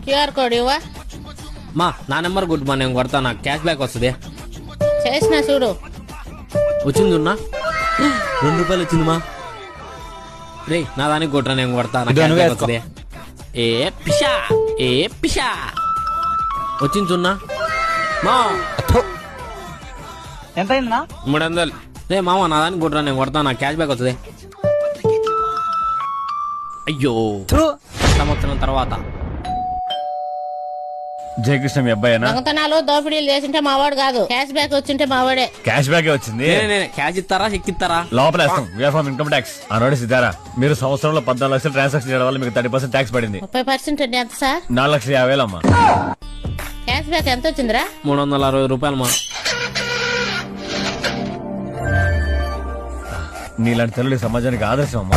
QR code ఇవ్వా. మా నా నెంబర్ గుడ్ మా, నేను కొడతా, నాకు క్యాష్ బ్యాక్ వస్తుంది. చేసిన చూడు. వచ్చింది ఉన్నా ₹2 వచ్చింది మా. రే నా దానికి కొట్టరా, నేను కొడతా, నాకు క్యాష్ బ్యాక్ వస్తుంది. ఏ పిషా ఏ పిషా వచ్చింది ఉన్నా మా. ఎంత అయిందా? 300. రే మామ నా దానికి కొట్టరా, నేను కొడతా, నాకు క్యాష్ బ్యాక్ వస్తుంది. అయ్యో సంవత్సరం తర్వాత. జయకృష్ణ మీ అబ్బాయినా? దొంగతనాలు దోపిడీలు చేసింటే మావాడు కాదు, క్యాష్ బ్యాక్ వచ్చింటే మావాడే. క్యాష్ బ్యాక్ వచ్చింది. క్యాష్ ఇస్తారా చెక్ ఇస్తారా? లోపలేస్తాం. We're from income tax. అనోడి సిద్ధారా, మీరు సంవత్సరంలో 14 లక్షలు ట్రాన్సాక్షన్ చేయడం వల్ల మీకు 30% ట్యాక్స్ పడింది. 30% అంటే ఎంత సార్? 4,50,000 అమ్మా. క్యాష్ బ్యాక్ ఎంత వచ్చిందిరా? ₹360 మా. నీలాంటి తల్లుడి సమాజానికి ఆదర్శం అమ్మా.